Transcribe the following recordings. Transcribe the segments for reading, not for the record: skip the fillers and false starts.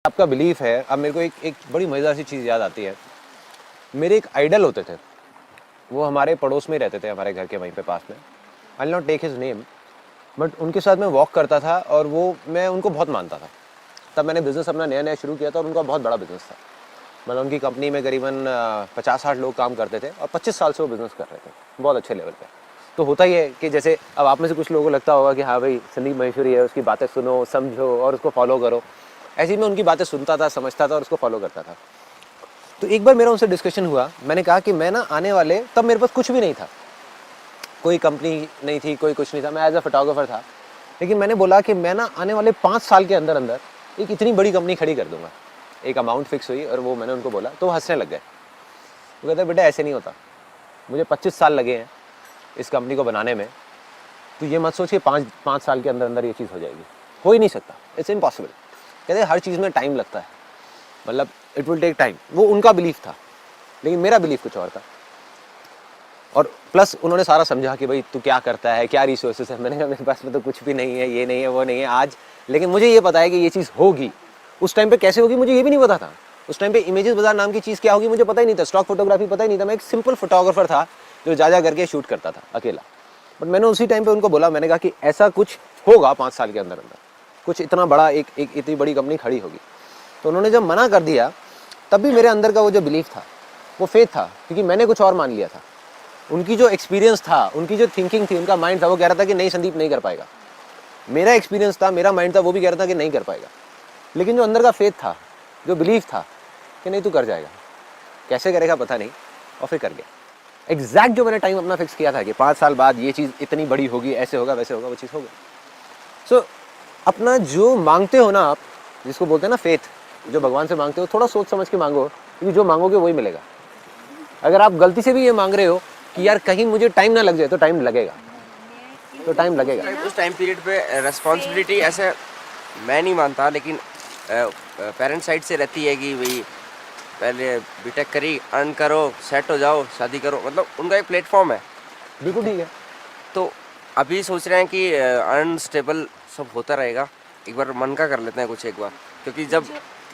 आपका बिलीफ है। अब मेरे को एक बड़ी मज़ेदार सी चीज़ याद आती है। मेरे एक आइडल होते थे, वो हमारे पड़ोस में ही रहते थे, हमारे घर के वहीं पे पास में। I will not take his name, but उनके साथ मैं वॉक करता था और मैं उनको बहुत मानता था। तब मैंने बिज़नेस अपना नया नया शुरू किया था और उनका बहुत बड़ा बिज़नेस था। मतलब उनकी कंपनी में करीबन 50-60 लोग काम करते थे और 25 साल से वो बिज़नेस कर रहे थे, बहुत अच्छे लेवल पे। तो होता ही है कि जैसे अब आप में से कुछ लोगों को लगता होगा कि हाँ भाई संदीप महेश्वरी है, उसकी बातें सुनो, समझो और उसको फॉलो करो। ऐसे ही मैं उनकी बातें सुनता था, समझता था और उसको फॉलो करता था। तो एक बार मेरा उनसे डिस्कशन हुआ, मैंने कहा कि मैं ना आने वाले, तब मेरे पास कुछ भी नहीं था, कोई कंपनी नहीं थी, कोई कुछ नहीं था, मैं एज अ फोटोग्राफर था। लेकिन मैंने बोला कि मैं ना आने वाले 5 साल के अंदर अंदर एक इतनी बड़ी कंपनी खड़ी कर दूंगा। एक अमाउंट फिक्स हुई और वो मैंने उनको बोला तो वो हंसने लग गए। वो कहते बेटा ऐसे नहीं होता, मुझे 25 साल लगे हैं इस कंपनी को बनाने में, तो ये मत सोच कि 5 साल के अंदर अंदर ये चीज़ हो जाएगी। हो ही नहीं सकता, इट्स इम्पॉसिबल। कहते हर चीज़ में टाइम लगता है, मतलब इट विल टेक टाइम। वो उनका बिलीफ था, लेकिन मेरा बिलीफ कुछ और था। और प्लस उन्होंने सारा समझा कि भाई तू क्या करता है, क्या रिसोर्सेस है। मैंने कहा मेरे पास में तो कुछ भी नहीं है, ये नहीं है, वो नहीं है आज, लेकिन मुझे ये पता है कि ये चीज़ होगी। उस टाइम पे कैसे होगी मुझे ये भी नहीं पता था। उस टाइम पे इमेजेस बाजार नाम की चीज़ क्या होगी मुझे पता ही नहीं था, स्टॉक फोटोग्राफी पता ही नहीं था। मैं एक सिंपल फोटोग्राफर था जो जा करके शूट करता था अकेला। बट मैंने उसी टाइम पे उनको बोला, मैंने कहा कि ऐसा कुछ होगा 5 साल के अंदर अंदर, कुछ इतना बड़ा एक इतनी बड़ी कंपनी खड़ी होगी। तो उन्होंने जब मना कर दिया, तब भी मेरे अंदर का वो जो बिलीफ था, वो फेथ था, क्योंकि मैंने कुछ और मान लिया था। उनकी जो एक्सपीरियंस था, उनकी जो थिंकिंग थी, उनका माइंड था, वो कह रहा था कि नहीं संदीप नहीं कर पाएगा। मेरा एक्सपीरियंस था, मेरा माइंड था, वो भी कह रहा था कि नहीं कर पाएगा। लेकिन जो अंदर का फेथ था, जो बिलीफ था कि नहीं तू कर जाएगा, कैसे करेगा पता नहीं, और फिर कर गया। एग्जैक्ट जो मैंने टाइम अपना फिक्स किया था कि 5 साल बाद ये चीज़ इतनी बड़ी होगी, ऐसे होगा वैसे होगा, वो चीज़ हो गई। सो अपना जो मांगते हो ना आप, जिसको बोलते हैं ना फेथ, जो भगवान से मांगते हो, थोड़ा सोच समझ के मांगो, क्योंकि जो मांगोगे वही मिलेगा। अगर आप गलती से भी ये मांग रहे हो कि यार कहीं मुझे टाइम ना लग जाए, तो टाइम लगेगा, तो टाइम लगेगा। उस टाइम पीरियड पे रिस्पॉन्सिबिलिटी ऐसे मैं नहीं मानता, लेकिन पेरेंट्स साइड से रहती है कि भाई पहले बीटेक करी, अर्न करो, सेट हो जाओ, शादी करो, मतलब उनका एक प्लेटफॉर्म है। बिल्कुल ठीक है। तो अभी सोच रहे हैं कि अर्न स्टेबल सब होता रहेगा, एक बार मन का कर लेते हैं कुछ एक बार, क्योंकि जब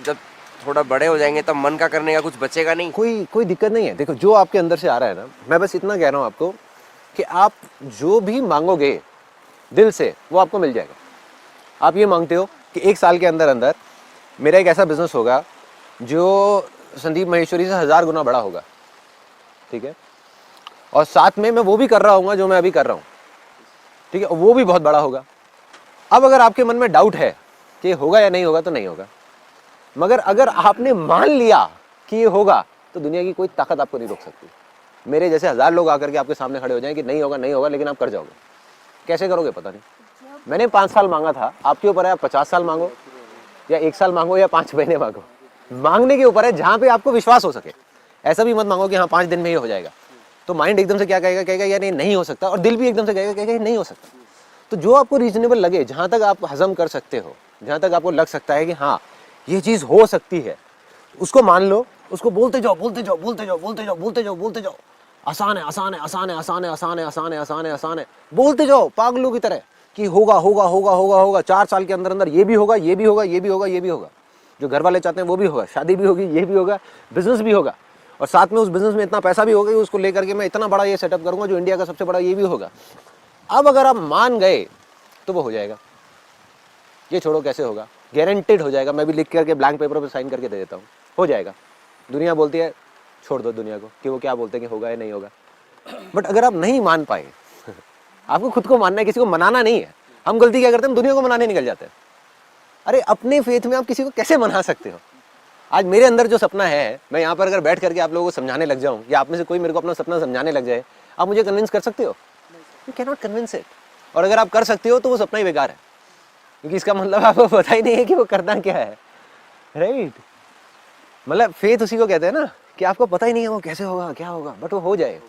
जब थोड़ा बड़े हो जाएंगे तब मन का करने का कुछ बचेगा नहीं। कोई दिक्कत नहीं है। देखो जो आपके अंदर से आ रहा है ना, मैं बस इतना कह रहा हूँ आपको कि आप जो भी मांगोगे दिल से, वो आपको मिल जाएगा। आप ये मांगते हो कि 1 साल के अंदर अंदर मेरा एक ऐसा बिजनेस होगा जो संदीप महेश्वरी से 1000 गुना बड़ा होगा, ठीक है, और साथ में मैं वो भी कर रहा हूँ जो मैं अभी कर रहा हूँ, ठीक है, वो भी बहुत बड़ा होगा। अब अगर आपके मन में डाउट है कि होगा या नहीं होगा, तो नहीं होगा। मगर अगर आपने मान लिया कि ये होगा, तो दुनिया की कोई ताकत आपको नहीं रोक सकती। मेरे जैसे 1000 लोग आकर के आपके सामने खड़े हो जाएं कि नहीं होगा नहीं होगा, लेकिन आप कर जाओगे। कैसे करोगे पता नहीं। मैंने 5 साल मांगा था, आपके ऊपर है, आप 50 साल मांगो या 1 साल मांगो या 5 महीने मांगो, मांगने के ऊपर है, जहां पे आपको विश्वास हो सके। ऐसा भी मत मांगो कि हाँ 5 दिन में ही हो जाएगा, तो माइंड एकदम से क्या कहेगा यार ये नहीं हो सकता, और दिल भी एकदम से कहेगा नहीं हो सकता। तो जो आपको रीजनेबल लगे, जहां तक आप हजम कर सकते हो, जहां तक आपको लग सकता है कि हाँ ये चीज हो सकती है, उसको मान लो, उसको बोलते जाओ बोलते जाओ बोलते जाओ बोलते जाओ बोलते जाओ बोलते जाओ। आसान है आसान है आसान है आसान है आसान है आसान है आसान है आसान है, बोलते जाओ पागलों की तरह कि होगा होगा होगा होगा होगा। 4 साल के अंदर अंदर ये भी होगा, ये भी होगा, ये भी होगा, ये भी होगा। जो घर वाले चाहते हैं वो भी होगा, शादी भी होगी, ये भी होगा, बिजनेस भी होगा, और साथ में उस बिजनेस में इतना पैसा भी होगा कि उसको लेकर के मैं इतना बड़ा ये सेटअप करूंगा जो इंडिया का सबसे बड़ा ये भी होगा। अब अगर आप मान गए तो वो हो जाएगा। ये छोड़ो कैसे होगा, गारंटेड हो जाएगा। मैं भी लिख करके ब्लैंक पेपर पर साइन करके दे देता हूँ, हो जाएगा। दुनिया बोलती है छोड़ दो दुनिया को कि वो क्या बोलते हैं कि होगा या नहीं होगा। बट अगर आप नहीं मान पाए आपको खुद को मानना है, किसी को मनाना नहीं है। हम गलती क्या करते हैं, हम दुनिया को मनाने निकल जाते हैं। अरे अपने फेथ में आप किसी को कैसे मना सकते हो। आज मेरे अंदर जो सपना है, मैं यहाँ पर अगर बैठ करके आप लोगों को समझाने लग जाऊँ, या आप में से कोई मेरे को अपना सपना समझाने लग जाए, आप मुझे कन्विंस कर सकते हो? You can not convince it. और अगर आप कर सकते हो तो वो सपना ही बेकार है, क्योंकि इसका मतलब आपको पता ही नहीं है कि वो करना क्या है, राइट। मतलब फेथ उसी को कहते हैं ना कि आपको पता ही नहीं है वो कैसे होगा क्या होगा, बट वो हो जाए।